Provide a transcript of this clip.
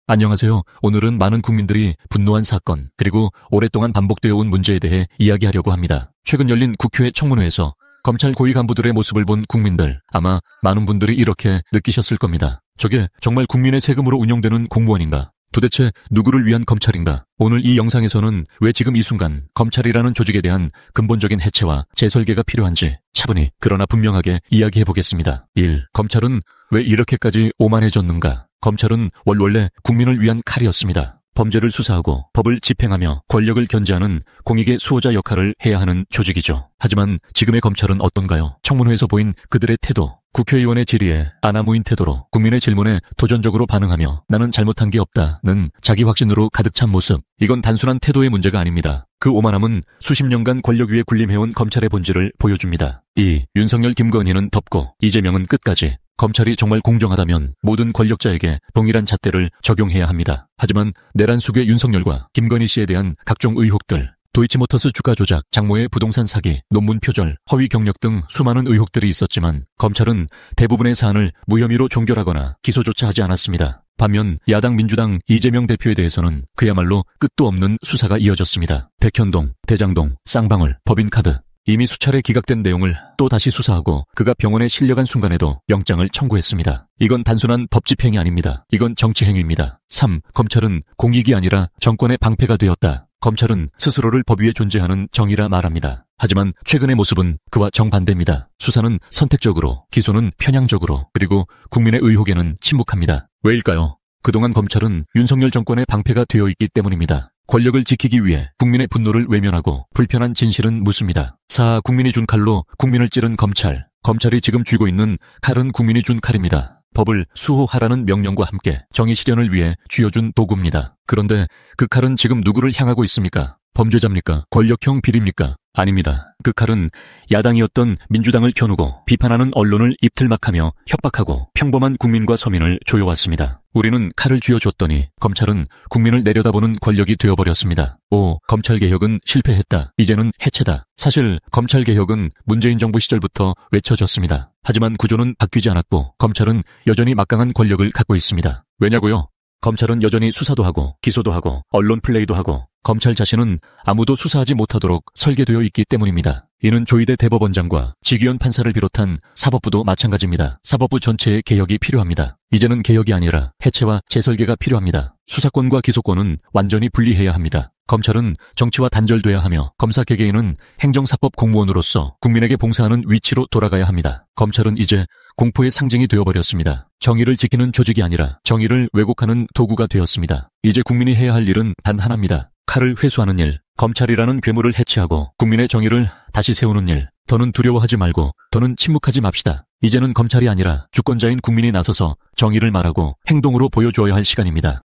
안녕하세요. 오늘은 많은 국민들이 분노한 사건, 그리고 오랫동안 반복되어 온 문제에 대해 이야기하려고 합니다. 최근 열린 국회 청문회에서 검찰 고위 간부들의 모습을 본 국민들, 아마 많은 분들이 이렇게 느끼셨을 겁니다. 저게 정말 국민의 세금으로 운영되는 공무원인가? 도대체 누구를 위한 검찰인가? 오늘 이 영상에서는 왜 지금 이 순간 검찰이라는 조직에 대한 근본적인 해체와 재설계가 필요한지 차분히 그러나 분명하게 이야기해보겠습니다. 1. 검찰은 왜 이렇게까지 오만해졌는가? 검찰은 원래 국민을 위한 칼이었습니다. 범죄를 수사하고 법을 집행하며 권력을 견제하는 공익의 수호자 역할을 해야 하는 조직이죠. 하지만 지금의 검찰은 어떤가요? 청문회에서 보인 그들의 태도, 국회의원의 질의에 아나무인 태도로 국민의 질문에 도전적으로 반응하며 나는 잘못한 게 없다는 자기 확신으로 가득 찬 모습. 이건 단순한 태도의 문제가 아닙니다. 그 오만함은 수십 년간 권력 위에 군림해온 검찰의 본질을 보여줍니다. 2. 윤석열, 김건희는 덮고 이재명은 끝까지. 검찰이 정말 공정하다면 모든 권력자에게 동일한 잣대를 적용해야 합니다. 하지만 내란 수괴 윤석열과 김건희 씨에 대한 각종 의혹들, 도이치모터스 주가 조작, 장모의 부동산 사기, 논문 표절, 허위 경력 등 수많은 의혹들이 있었지만 검찰은 대부분의 사안을 무혐의로 종결하거나 기소조차 하지 않았습니다. 반면 야당 민주당 이재명 대표에 대해서는 그야말로 끝도 없는 수사가 이어졌습니다. 백현동, 대장동, 쌍방울, 법인카드, 이미 수차례 기각된 내용을 또 다시 수사하고 그가 병원에 실려간 순간에도 영장을 청구했습니다. 이건 단순한 법 집행이 아닙니다. 이건 정치 행위입니다. 3. 검찰은 공익이 아니라 정권의 방패가 되었다. 검찰은 스스로를 법 위에 존재하는 정의라 말합니다. 하지만 최근의 모습은 그와 정반대입니다. 수사는 선택적으로, 기소는 편향적으로, 그리고 국민의 의혹에는 침묵합니다. 왜일까요? 그동안 검찰은 윤석열 정권의 방패가 되어 있기 때문입니다. 권력을 지키기 위해 국민의 분노를 외면하고 불편한 진실은 묻습니다. 4. 국민이 준 칼로 국민을 찌른 검찰. 검찰이 지금 쥐고 있는 칼은 국민이 준 칼입니다. 법을 수호하라는 명령과 함께 정의 실현을 위해 쥐어준 도구입니다. 그런데 그 칼은 지금 누구를 향하고 있습니까? 범죄자입니까? 권력형 비리입니까? 아닙니다. 그 칼은 야당이었던 민주당을 겨누고 비판하는 언론을 입틀막하며 협박하고 평범한 국민과 서민을 조여왔습니다. 우리는 칼을 쥐어줬더니 검찰은 국민을 내려다보는 권력이 되어버렸습니다. 5. 검찰개혁은 실패했다. 이제는 해체다. 사실 검찰개혁은 문재인 정부 시절부터 외쳐졌습니다. 하지만 구조는 바뀌지 않았고 검찰은 여전히 막강한 권력을 갖고 있습니다. 왜냐고요? 검찰은 여전히 수사도 하고 기소도 하고 언론 플레이도 하고 검찰 자신은 아무도 수사하지 못하도록 설계되어 있기 때문입니다. 이는 조희대 대법원장과 지기현 판사를 비롯한 사법부도 마찬가지입니다. 사법부 전체의 개혁이 필요합니다. 이제는 개혁이 아니라 해체와 재설계가 필요합니다. 수사권과 기소권은 완전히 분리해야 합니다. 검찰은 정치와 단절돼야 하며 검사 개개인은 행정사법 공무원으로서 국민에게 봉사하는 위치로 돌아가야 합니다. 검찰은 이제 공포의 상징이 되어버렸습니다. 정의를 지키는 조직이 아니라 정의를 왜곡하는 도구가 되었습니다. 이제 국민이 해야 할 일은 단 하나입니다. 칼을 회수하는 일, 검찰이라는 괴물을 해체하고 국민의 정의를 다시 세우는 일. 더는 두려워하지 말고 더는 침묵하지 맙시다. 이제는 검찰이 아니라 주권자인 국민이 나서서 정의를 말하고 행동으로 보여줘야 할 시간입니다.